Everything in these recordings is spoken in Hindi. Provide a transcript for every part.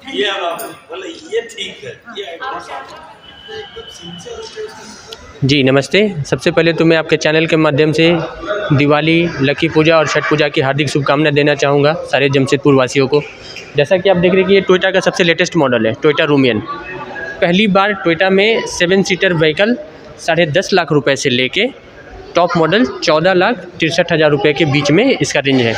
ये अब आप बोले ये ठीक है, ये जी नमस्ते। सबसे पहले तो मैं आपके चैनल के माध्यम से दिवाली, लक्की पूजा और छठ पूजा की हार्दिक शुभकामनाएं देना चाहूँगा सारे जमशेदपुर वासियों को। जैसा कि आप देख रहे हैं कि ये टोयोटा का सबसे लेटेस्ट मॉडल है, टोयोटा रूमियन। पहली बार टोयोटा में 7 सीटर व्हीकल 10.5 लाख रुपए से लेके टॉप मॉडल 14,63,000 रुपये के बीच में इसका रेंज है।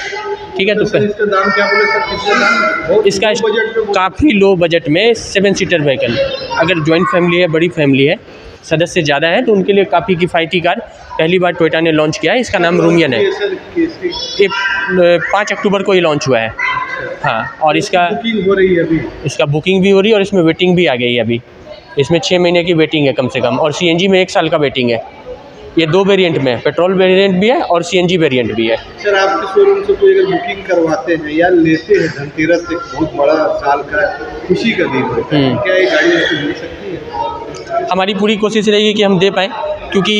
ठीक है, तो इसका दाम क्या बोले सर, कितना दाम? इसका बजट में काफ़ी लो बजट में 7 सीटर व्हीकल, अगर जॉइंट फैमिली है, बड़ी फैमिली है, सदस्य ज़्यादा है, तो उनके लिए काफ़ी किफ़ायती कार पहली बार टोयोटा ने लॉन्च किया है। इसका नाम रूमियन है। ये 5 अक्टूबर को ये लॉन्च हुआ है। हाँ, और इसका बुकिंग हो रही है अभी? इसका बुकिंग भी हो रही है और इसमें वेटिंग भी आ गई है अभी। इसमें 6 महीने की वेटिंग है कम से कम, और सीएनजी में 1 साल का वेटिंग है। ये 2 वेरिएंट में है, पेट्रोल वेरिएंट भी है और सीएनजी वेरिएंट भी है। सर, आपके शोरूम से कोई अगर बुकिंग करवाते हैं या लेते हैं, धनतेरस एक बहुत बड़ा साल का खुशी का दिन होता है, क्या ये गाड़ी आपको मिल सकती है? हमारी पूरी कोशिश रहेगी कि हम दे पाएँ, क्योंकि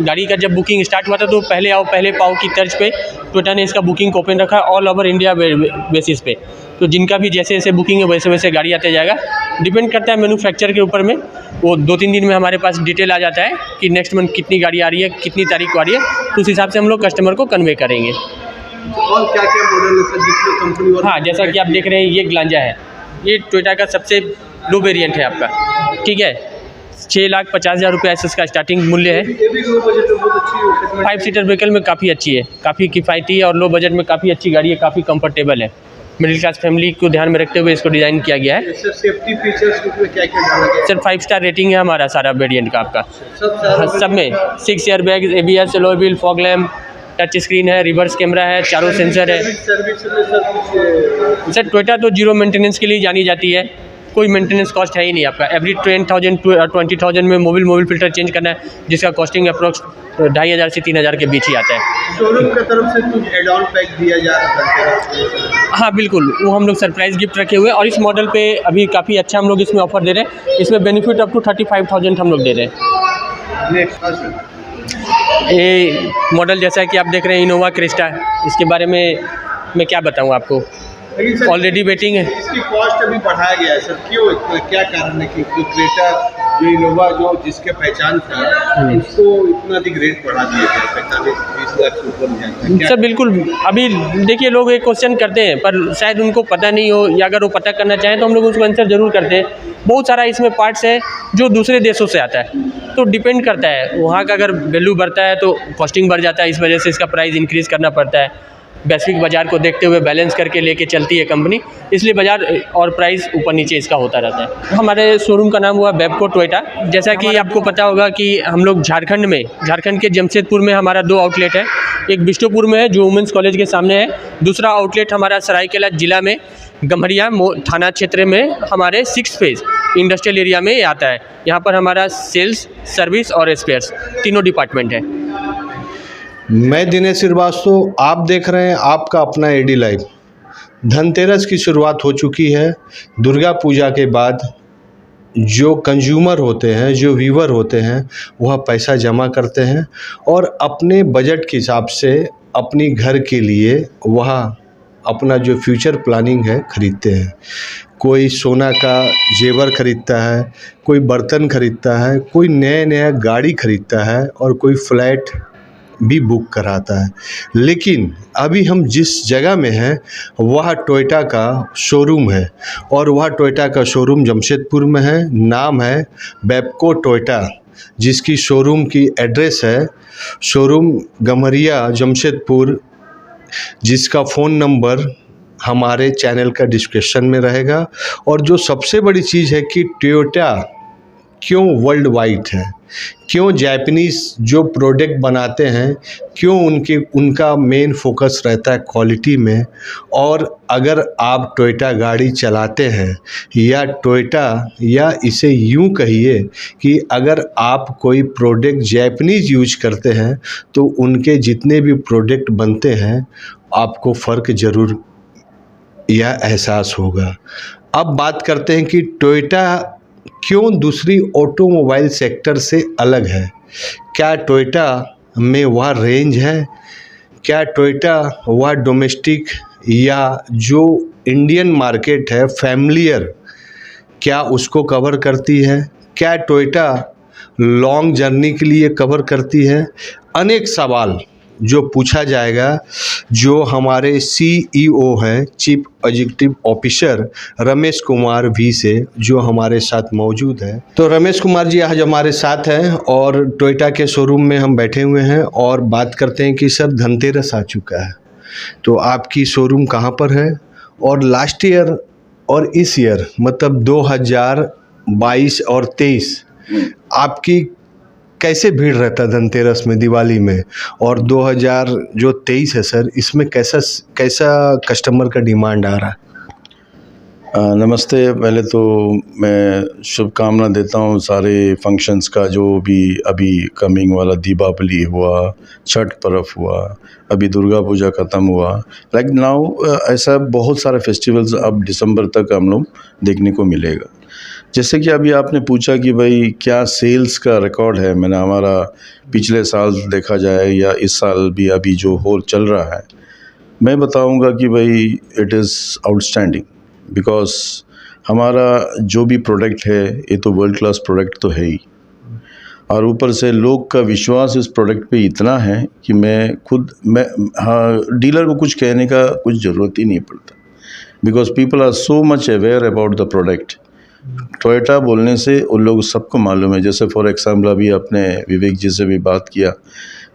गाड़ी का जब बुकिंग स्टार्ट हुआ था तो पहले आओ पहले पाओ की तर्ज पे टोयोटा ने इसका बुकिंग ओपन रखा है ऑल ओवर इंडिया बेसिस पे। तो जिनका भी जैसे जैसे बुकिंग है वैसे वैसे गाड़ी आते जाएगा। डिपेंड करता है मैन्युफैक्चर के ऊपर में, वो 2-3 दिन में हमारे पास डिटेल आ जाता है कि नेक्स्ट मंथ कितनी गाड़ी आ रही है, कितनी तारीख को आ रही है, तो उस हिसाब से हम लोग कस्टमर को कन्वे करेंगे। और क्या क्या मॉडल है सर जिसमें कंपनी? हाँ, जैसा कि आप देख रहे हैं ये ग्लांजा है, ये टोयोटा का सबसे लो वेरिएंट है आपका। ठीक है, 6,50,000 रुपये ऐसे इसका स्टार्टिंग मूल्य है। ये भी लो बजट में बहुत अच्छी है। 5 सीटर व्हीकल में काफ़ी अच्छी है, काफ़ी किफ़ायती है और लो बजट में काफ़ी अच्छी गाड़ी है, काफ़ी कंफर्टेबल है। मिडिल क्लास फैमिली को ध्यान में रखते हुए इसको डिज़ाइन किया गया है। सर, सेफ्टी फीचर्स उसमें क्या क्या डाला गया है? सर 5 स्टार रेटिंग है हमारा सारा वेरिएंट का आपका। सब में 6 air bag, ABS, alloy wheel, fog lamp, touch screen है, रिवर्स कैमरा है, चारों सेंसर है। सर्विस में सर सर टोयोटा तो जीरो मेंटेनेंस के लिए जानी जाती है, कोई मेंटेनेंस कॉस्ट है ही नहीं आपका। एवरी 20,000 में मोबिल फ़िल्टर चेंज करना है, जिसका कॉस्टिंग अप्रॉक्स 2,500 से 3,000 के बीच ही आता है। शोरूम की तरफ से कुछ एड ऑन पैक दिया जा रहा है? हाँ बिल्कुल, वो हम लोग सरप्राइज़ गिफ्ट रखे हुए हैं और इस मॉडल पे अभी काफ़ी अच्छा हम लोग इसमें ऑफर दे रहे हैं। इसमें बेनिफिट अप टू 35,000 हम लोग दे रहे हैं। ये मॉडल जैसा कि आप देख रहे हैं इनोवा क्रिस्टा, इसके बारे में मैं क्या बताऊँ आपको, ऑलरेडी वेटिंग है। इसकी कॉस्ट अभी बढ़ाया गया है सर, क्यों, क्या कारण है कि जो क्रेटा, जो इनोवा, जो जिसके पहचान था, उसको इतना अधिक रेट बढ़ा दिया गया, 45-20 लाख से ऊपर जाता है? सर बिल्कुल, अभी देखिए लोग एक क्वेश्चन करते हैं पर शायद उनको पता नहीं हो, या अगर वो पता करना चाहें तो हम लोग उसको आंसर ज़रूर करते हैं। बहुत सारा इसमें पार्ट्स है जो दूसरे देशों से आता है, तो डिपेंड करता है वहाँ का, अगर वैल्यू बढ़ता है तो कॉस्टिंग बढ़ जाता है, इस वजह से इसका प्राइस इंक्रीज़ करना पड़ता है। वैश्विक बाज़ार को देखते हुए बैलेंस करके लेके चलती है कंपनी, इसलिए बाज़ार और प्राइस ऊपर नीचे इसका होता रहता है। हमारे शोरूम का नाम हुआ बेबको टोयोटा। जैसा कि आपको पता होगा कि हम लोग झारखंड के जमशेदपुर में हमारा 2 आउटलेट है। एक बिष्टुपुर में है जो वुमेंस कॉलेज के सामने है, दूसरा आउटलेट हमारा सरायकेला ज़िला में गम्हरिया थाना क्षेत्र में हमारे 6 फेज़ इंडस्ट्रियल एरिया में आता है। यहाँ पर हमारा सेल्स, सर्विस और स्पेयर्स तीनों डिपार्टमेंट है। मैं दिनेश श्रीवास्तव, आप देख रहे हैं आपका अपना एडी लाइव। धनतेरस की शुरुआत हो चुकी है। दुर्गा पूजा के बाद जो कंज्यूमर होते हैं, जो व्यूवर होते हैं, वह पैसा जमा करते हैं और अपने बजट के हिसाब से अपनी घर के लिए वह अपना जो फ्यूचर प्लानिंग है खरीदते हैं। कोई सोना का जेवर खरीदता है, कोई बर्तन खरीदता है, कोई नया गाड़ी खरीदता है और कोई फ्लैट भी बुक कराता है। लेकिन अभी हम जिस जगह में हैं वह टोयोटा का शोरूम है और वह टोयोटा का शोरूम जमशेदपुर में है। नाम है बेबको टोयोटा, जिसकी शोरूम की एड्रेस है शोरूम गम्हरिया जमशेदपुर, जिसका फ़ोन नंबर हमारे चैनल का डिस्क्रिप्शन में रहेगा। और जो सबसे बड़ी चीज़ है कि टोयोटा क्यों वर्ल्ड वाइड है, क्यों जापानीज़ जो प्रोडक्ट बनाते हैं, क्यों उनका मेन फोकस रहता है क्वालिटी में। और अगर आप टोयोटा गाड़ी चलाते हैं या टोयोटा, या इसे यूं कहिए कि अगर आप कोई प्रोडक्ट जापानीज़ यूज करते हैं तो उनके जितने भी प्रोडक्ट बनते हैं आपको फ़र्क ज़रूर यह एहसास होगा। अब बात करते हैं कि टोयोटा क्यों दूसरी ऑटोमोबाइल सेक्टर से अलग है। क्या टोयोटा में वह रेंज है, क्या टोयोटा वह डोमेस्टिक या जो इंडियन मार्केट है फैमिलियर क्या उसको कवर करती है, क्या टोयोटा लॉन्ग जर्नी के लिए कवर करती है, अनेक सवाल जो पूछा जाएगा, जो हमारे CEO हैं, chief executive officer Ramesh Kumar V से, जो हमारे साथ मौजूद हैं। तो रमेश कुमार जी आज हमारे साथ हैं और टोयोटा के शोरूम में हम बैठे हुए हैं और बात करते हैं कि सर धनतेरस आ चुका है, तो आपकी शोरूम कहाँ पर है और लास्ट ईयर और इस ईयर मतलब 2022 और 23 आपकी कैसे भीड़ रहता है धनतेरस में, दिवाली में, और 2023 है सर, इसमें कैसा कस्टमर का डिमांड आ रहा है? नमस्ते। पहले तो मैं शुभकामना देता हूँ सारे फंक्शंस का, जो भी अभी कमिंग वाला दीपावली हुआ, छठ पर्व हुआ, अभी दुर्गा पूजा ख़त्म हुआ, लाइक नाउ ऐसा बहुत सारे फेस्टिवल्स अब दिसंबर तक हम लोग देखने को मिलेगा। जैसे कि अभी आपने पूछा कि भाई क्या सेल्स का रिकॉर्ड है, मैंने हमारा पिछले साल देखा जाए या इस साल भी अभी जो हो चल रहा है, मैं बताऊंगा कि भाई इट इज़ आउटस्टैंडिंग, बिकॉज हमारा जो भी प्रोडक्ट है ये तो वर्ल्ड क्लास प्रोडक्ट तो है ही, और ऊपर से लोग का विश्वास इस प्रोडक्ट पे इतना है कि डीलर को कुछ कहने का कुछ ज़रूरत ही नहीं पड़ता, because people are so much aware about the product. Toyota बोलने से उन लोग सबको मालूम है। जैसे फॉर एग्जाम्पल अभी अपने विवेक जी से भी बात किया,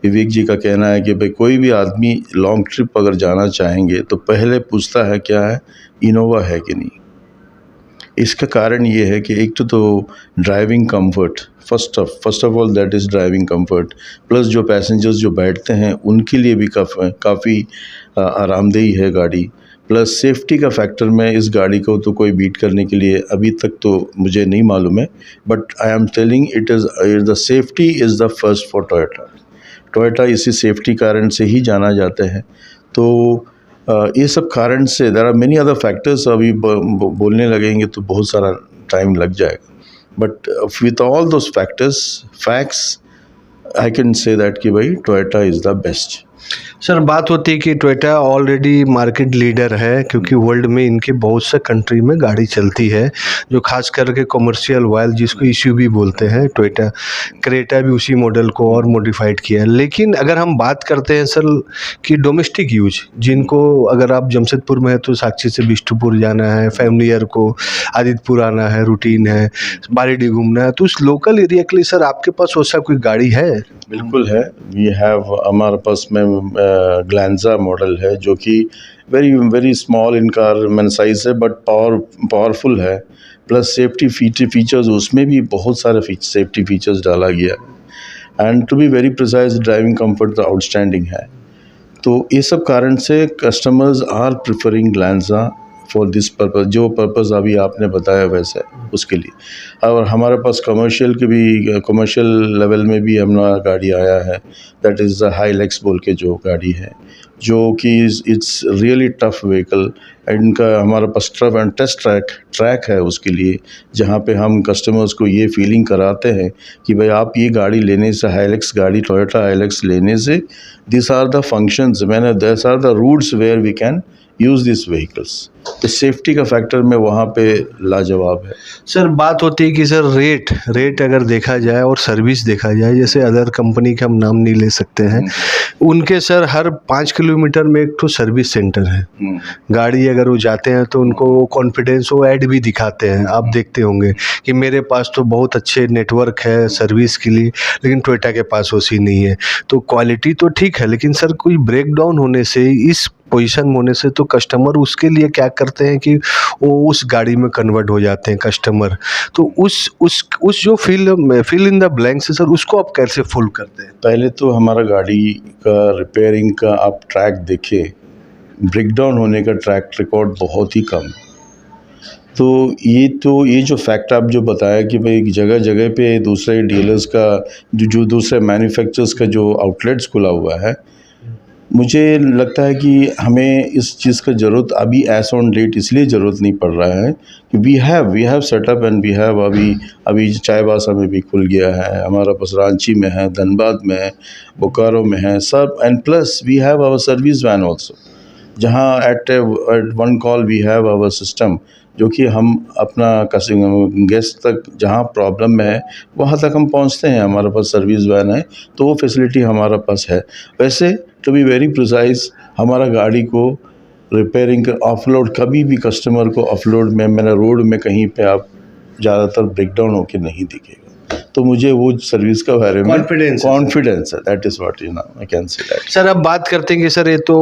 विवेक जी का कहना है कि भाई कोई भी आदमी लॉन्ग ट्रिप अगर जाना चाहेंगे तो पहले पूछता है क्या है, इनोवा है कि नहीं। इसका कारण ये है कि एक तो driving comfort, first of all that is driving comfort, plus जो पैसेंजर्स जो बैठते हैं उनके लिए भी काफ़ी आरामदेही है गाड़ी, प्लस सेफ्टी का फैक्टर में इस गाड़ी को तो कोई बीट करने के लिए अभी तक तो मुझे नहीं मालूम है, but I am telling it is the safety is the first for Toyota इसी सेफ्टी कारण से ही जाना जाता है। तो ये सब कारण से there are many other factors, अभी बोलने लगेंगे तो बहुत सारा टाइम लग जाएगा, but with all those facts I can say that कि भाई Toyota is the best. Sir बात होती है कि टोयोटा ऑलरेडी मार्केट लीडर है, क्योंकि वर्ल्ड में इनके बहुत से कंट्री में गाड़ी चलती है, जो खास करके कमर्शियल वाइल जिसको एसयूवी बोलते हैं। टोयोटा क्रेटा भी उसी मॉडल को और मॉडिफाइड किया है। लेकिन अगर हम बात करते हैं सर कि डोमेस्टिक यूज, जिनको अगर आप जमशेदपुर में है तो साक्षी से बिष्टुपुर जाना है, फैमिली ईयर को आदित्यपुर आना है, रूटीन है, बारीडी घूमना है, तो उस लोकल एरिया के लिए सर आपके पास वैसा कोई गाड़ी है? बिल्कुल है, वी हैव, हमारे पास में ग्लैंजा मॉडल है जो कि very small in car man size है, बट पावरफुल है, प्लस सेफ्टी फीचर्स उसमें भी बहुत सारे सेफ्टी फीचर्स डाला गया है, and to be very precise driving comfort तो आउटस्टैंडिंग है। तो ये सब कारण से customers are preferring Glanza for this purpose, जो पर्पज़ अभी आपने बताया वैसे उसके लिए। और हमारे पास कमर्शियल लेवल में भी हमारा गाड़ी आया है, दैट इज़ द हाईलैक्स बोल के जो गाड़ी है, जो कि इट्स रियली टफ व्हीकल। इनका हमारे पास टेस्ट ट्रैक है उसके लिए, जहाँ पे हम कस्टमर्स को ये फीलिंग कराते हैं कि भाई आप ये गाड़ी लेने से, हाईलैक्स गाड़ी टोयोटा हाईलैक्स लेने से, this are the functions, this are the routes where we can use this vehicles. तो सेफ्टी का फैक्टर में वहाँ पे लाजवाब है। सर बात होती है कि सर रेट अगर देखा जाए और सर्विस देखा जाए, जैसे अदर कंपनी का हम नाम नहीं ले सकते हैं, उनके सर हर 5 किलोमीटर में एक तो सर्विस सेंटर है। गाड़ी अगर वो जाते हैं तो उनको वो कॉन्फिडेंस, वो ऐड भी दिखाते हैं, आप देखते होंगे कि मेरे पास तो बहुत अच्छे नेटवर्क है सर्विस के लिए, लेकिन टोयोटा के पास वैसी नहीं है। तो क्वालिटी तो ठीक है, लेकिन सर कोई ब्रेक डाउन होने से, इस पोजीशन होने से, तो कस्टमर उसके लिए क्या करते हैं कि वो उस गाड़ी में कन्वर्ट हो जाते हैं कस्टमर। तो उस जो फिल इन द ब्लैंक्स है सर, उसको आप कैसे फुल करते हैं? पहले तो हमारा गाड़ी का रिपेयरिंग का आप ट्रैक देखें, ब्रेकडाउन होने का ट्रैक रिकॉर्ड बहुत ही कम। तो ये जो फैक्ट आप जो बताया कि भाई जगह जगह पे दूसरे डीलर्स का, जो दूसरे मैन्युफैक्चरर्स का जो आउटलेट्स खुला हुआ है, मुझे लगता है कि हमें इस चीज़ का ज़रूरत अभी एज ऑन डेट इसलिए ज़रूरत नहीं पड़ रहा है कि we have setup and we have अभी चाईबासा में भी खुल गया है, हमारा पास रांची में है, धनबाद में है, बोकारो में है सब, and plus we have our service van also, जहाँ at one call we have our system जो कि हम अपना गेस्ट तक जहाँ प्रॉब्लम में है वहाँ तक हम पहुँचते हैं, हमारे पास सर्विस वैन है, तो वो फैसिलिटी हमारे पास है। वैसे टू बी वेरी प्रिसाइज, हमारा गाड़ी को रिपेयरिंग ऑफलोड कभी भी कस्टमर को ऑफलोड में मैंने रोड में कहीं पे आप ज़्यादातर ब्रेकडाउन होके नहीं दिखेगा। तो मुझे वो सर्विस का बारे में कॉन्फिडेंस है, that is what I can say that. Sir अब बात करते हैं कि सर ये तो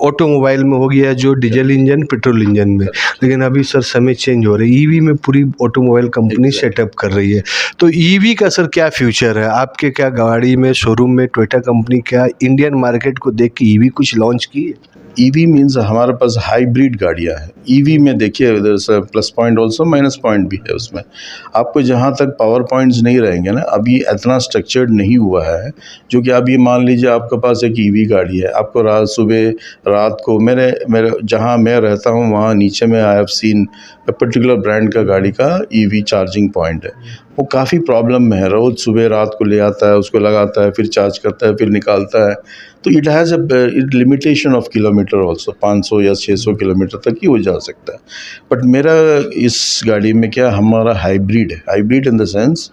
ऑटोमोबाइल में हो गया जो डीजल इंजन पेट्रोल इंजन में, लेकिन अभी सर समय चेंज हो रहा है, ईवी में पूरी ऑटोमोबाइल कंपनी सेटअप कर रही है। तो ईवी का सर क्या फ्यूचर है आपके, क्या गाड़ी में शोरूम में टोयोटा कंपनी क्या इंडियन मार्केट को देख के ईवी कुछ लॉन्च की है? ईवी मीन्स हमारे पास हाइब्रिड गाड़ियाँ हैं। ईवी में देखिए plus point also minus point भी है उसमें। आपको जहाँ तक पावर पॉइंट्स नहीं रहेंगे ना, अभी इतना स्ट्रक्चर्ड नहीं हुआ है, जो कि आप ये मान लीजिए आपके पास एक ईवी गाड़ी है, आपको रात को मेरे जहाँ मैं रहता हूँ वहाँ नीचे में I have seen particular brand का गाड़ी का ईवी चार्जिंग पॉइंट है। वो काफ़ी प्रॉब्लम में है, रोज़ सुबह रात को ले आता है, उसको लगाता है, फिर चार्ज करता है, फिर निकालता है। तो it has it limitation of kilometre also, 500 या 600 किलोमीटर तक ही वो जा सकता है। बट मेरा इस गाड़ी में क्या, हमारा हाइब्रिड है। हाइब्रिड इन द सेंस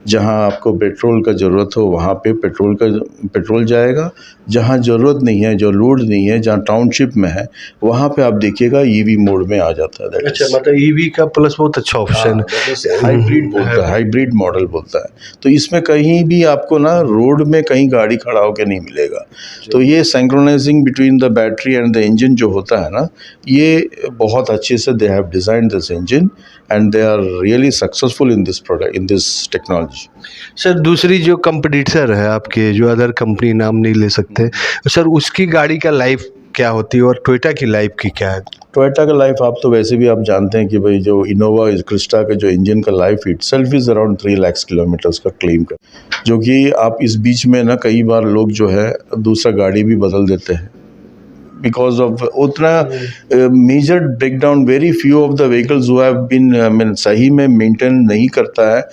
जहाँ आपको पेट्रोल का ज़रूरत हो वहाँ पे पेट्रोल जाएगा, जहाँ ज़रूरत नहीं है, जो लोड नहीं है, जहाँ टाउनशिप में है वहाँ पे आप देखिएगा ईवी मोड में आ जाता है। अच्छा, मतलब ईवी का प्लस बहुत अच्छा ऑप्शन है, हाइब्रिड बोलता है, हाइब्रिड मॉडल बोलता है। तो इसमें कहीं भी आपको ना रोड में कहीं गाड़ी खड़ा होकर नहीं मिलेगा। तो ये synchronising between the battery and the engine जो होता है ना, ये बहुत अच्छे से they have designed this engine and they are really successful in this product, in this technology. Sir दूसरी जो कंपटीटर है आपके, जो अदर कंपनी नाम नहीं ले सकते सर, उसकी गाड़ी का लाइफ क्या होती है और टोयोटा की लाइफ की क्या है? टोयोटा का लाइफ आप तो वैसे भी आप जानते हैं कि भाई जो इनोवा क्रिस्टा का जो इंजन का life itself is around 3 lakh kilometres का क्लेम का, जो कि आप इस बीच में ना कई बार लोग जो है दूसरा गाड़ी भी बदल देते हैं because of उतना major breakdown. Very few of the vehicles who have been सही में मेंटेन नहीं करता है,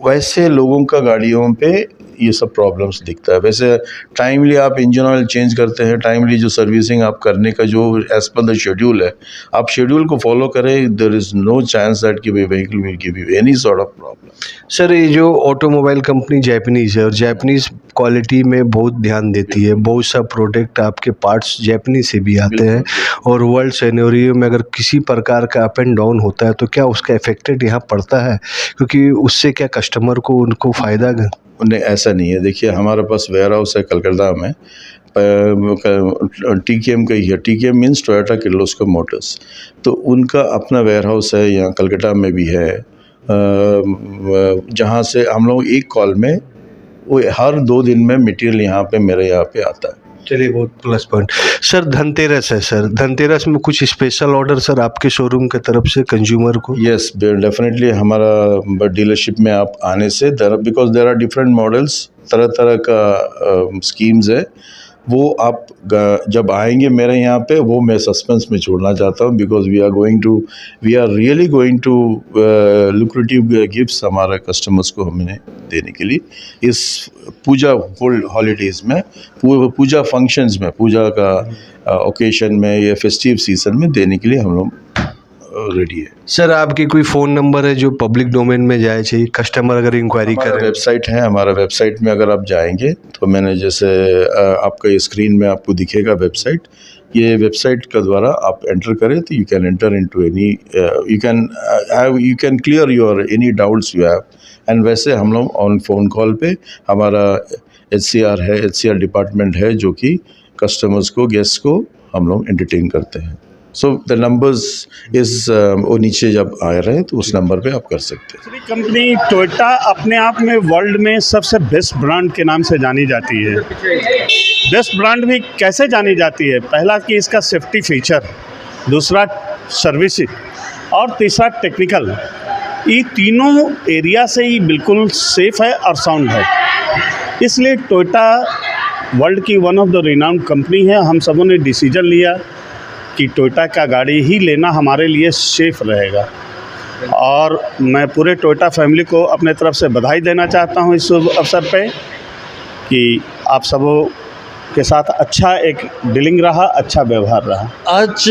वैसे लोगों का गाड़ियों पे ये सब प्रॉब्लम्स दिखता है। वैसे टाइमली आप इंजन ऑयल चेंज करते हैं, टाइमली जो सर्विसिंग आप करने का जो एज पर द शेड्यूल है, आप शेड्यूल को फॉलो करें, there is no chance that कि vehicle will give you any sort of problem. Sir ये जो ऑटोमोबाइल कंपनी जैपनीज़ है और जैपनीज़ क्वालिटी में बहुत ध्यान देती है, बहुत सा प्रोडक्ट आपके पार्ट्स जैपनीज़ से भी आते हैं, और वर्ल्ड सिनेरियो में अगर किसी प्रकार का अप एंड डाउन होता है तो क्या उसका इफेक्टेड यहाँ पड़ता है, क्योंकि उससे क्या कस्टमर को उनको फ़ायदा? नहीं, ऐसा नहीं है। देखिए हमारे पास वेयर हाउस है कलकत्ता में, TKM का ही है। TKM means Toyota Kirloskar Motors, तो उनका अपना वेयर हाउस है यहाँ कलकत्ता में भी है, जहाँ से हम लोग एक कॉल में वो हर 2 दिन में मटेरियल यहाँ पे मेरे यहाँ पे आता है। चलिए, बहुत प्लस पॉइंट। सर धनतेरस है, सर धनतेरस में कुछ स्पेशल ऑर्डर सर आपके शोरूम की तरफ से कंज्यूमर को? यस डेफिनेटली, हमारा डीलरशिप में आप आने से because there are different models, तरह तरह का स्कीम्स है, वो आप जब आएंगे मेरे यहाँ पे, वो मैं सस्पेंस में छोड़ना चाहता हूँ, because we are really going to lucrative gifts हमारे कस्टमर्स को हमने देने के लिए इस पूजा हॉलीडेज़ में, पूजा फंक्शंस में, पूजा का ओकेशन में या फेस्टिव सीजन में देने के लिए हम लोग रेडी है। सर आपकी कोई फ़ोन नंबर है जो पब्लिक डोमेन में जाए, चाहिए कस्टमर अगर इंक्वायरी करे? वेबसाइट है, हमारा वेबसाइट में अगर आप जाएंगे तो मैंने जैसे आपका स्क्रीन में आपको दिखेगा वेबसाइट, ये वेबसाइट के द्वारा आप एंटर करें तो you can enter into any, you can clear your any doubts you have. And वैसे हम लोग ऑन फ़ोन कॉल पे, हमारा HCR है, HCR डिपार्टमेंट है जो कि कस्टमर्स को, गेस्ट को हम लोग एंटरटेन करते हैं। सो द नंबर्स इज़ वो नीचे जब आ रहे हैं तो उस नंबर पे आप कर सकते हैं। कंपनी टोयोटा अपने आप में वर्ल्ड में सबसे बेस्ट ब्रांड के नाम से जानी जाती है। बेस्ट ब्रांड भी कैसे जानी जाती है? पहला कि इसका सेफ्टी फीचर, दूसरा सर्विसिंग और तीसरा टेक्निकल, ये तीनों एरिया से ही बिल्कुल सेफ़ है और साउंड है। इसलिए टोयोटा वर्ल्ड की one of the renowned company है। हम सबों ने डिसीजन लिया कि टोयोटा का गाड़ी ही लेना हमारे लिए सेफ़ रहेगा, और मैं पूरे टोयोटा फैमिली को अपने तरफ से बधाई देना चाहता हूँ इस शुभ अवसर पे कि आप सबों के साथ अच्छा एक डीलिंग रहा, अच्छा व्यवहार रहा। आज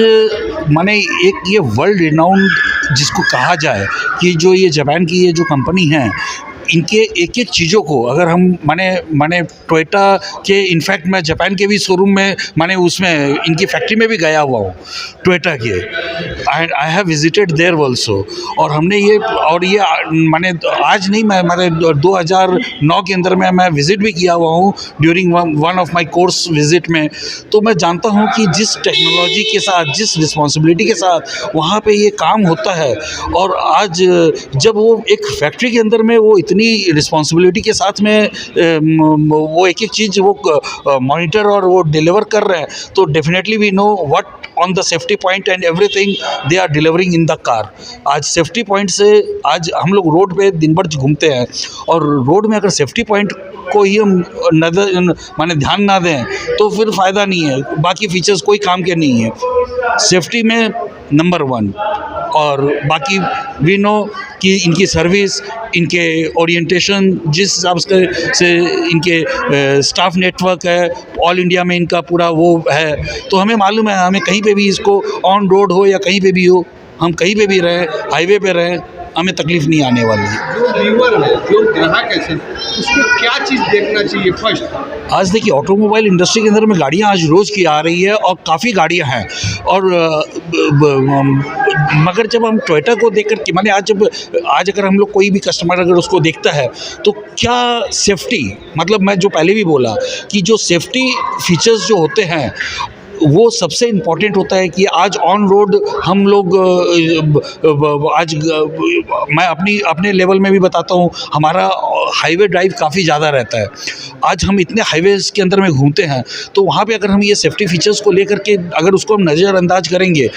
माने एक ये वर्ल्ड रिनाउंड जिसको कहा जाए कि जो ये जापान की ये जो कंपनी है, इनके एक एक चीज़ों को अगर हम माने टोयोटा के, इनफैक्ट मैं जापान के भी शोरूम में माने उसमें इनकी फैक्ट्री में भी गया हुआ हूँ टोयोटा के, I have visited there also. और हमने ये माने आज नहीं, मैं 2009 के अंदर में मैं विज़िट भी किया हुआ हूँ during one of my course visit में। तो मैं जानता हूँ कि जिस टेक्नोलॉजी के साथ, जिस रिस्पॉन्सिबिलिटी के साथ वहाँ पे ये काम होता है, और आज जब वो एक फैक्ट्री के अंदर में वो इतनी रिस्पॉन्सिबिलिटी के साथ में वो एक एक चीज़ वो मॉनिटर और वो डिलीवर कर रहे हैं, तो definitely we know what on the safety point and everything they are delivering in the car. आज सेफ्टी पॉइंट से आज हम लोग रोड पे दिन भर घूमते हैं, और रोड में अगर सेफ्टी पॉइंट को ही हम नज़र माने ध्यान ना दें तो फिर फ़ायदा नहीं है, बाकी फीचर्स कोई काम के नहीं है। सेफ्टी में नंबर 1, और बाकी वी नो कि इनकी सर्विस, इनके ओरिएंटेशन, जिस हिसाब से इनके स्टाफ नेटवर्क है, ऑल इंडिया में इनका पूरा वो है, तो हमें मालूम है हमें कहीं पे भी इसको ऑन रोड हो या कहीं पे भी हो, हम कहीं पे भी रहें, हाईवे पे रहें, हमें तकलीफ़ नहीं आने वाली है। जो व्यूअर है, जो ग्राहक है, उसको क्या चीज़ देखना चाहिए फर्स्ट? आज देखिए ऑटोमोबाइल इंडस्ट्री के अंदर में गाड़ियाँ आज रोज़ की आ रही है, और काफ़ी गाड़ियाँ हैं, और मगर जब हम टोयोटा को देख कर के माने आज अगर हम लोग कोई भी कस्टमर अगर उसको देखता है तो क्या सेफ्टी, मतलब मैं जो पहले भी बोला कि जो सेफ्टी फीचर्स जो होते हैं वो सबसे इम्पॉर्टेंट होता है कि आज ऑन रोड हम लोग आज मैं अपने लेवल में भी बताता हूँ, हमारा हाईवे ड्राइव काफ़ी ज़्यादा रहता है। आज हम इतने हाईवेज़ के अंदर में घूमते हैं, तो वहाँ पे अगर हम ये सेफ्टी फीचर्स को लेकर के अगर उसको हम नज़रअंदाज करेंगे,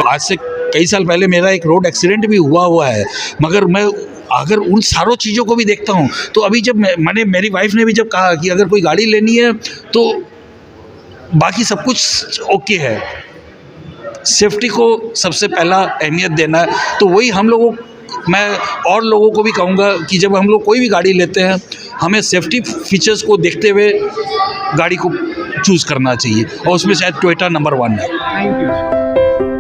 आज से कई साल पहले मेरा एक रोड एक्सीडेंट भी हुआ है, मगर मैं अगर उन सारों चीज़ों को भी देखता हूँ तो अभी जब मेरी वाइफ ने भी जब कहा कि अगर कोई गाड़ी लेनी है तो बाकी सब कुछ ओके है, सेफ्टी को सबसे पहला अहमियत देना है, तो वही हम लोगों, मैं और लोगों को भी कहूँगा कि जब हम लोग कोई भी गाड़ी लेते हैं हमें सेफ्टी फीचर्स को देखते हुए गाड़ी को चूज़ करना चाहिए, और उसमें शायद टोयोटा नंबर 1 है। Thank you.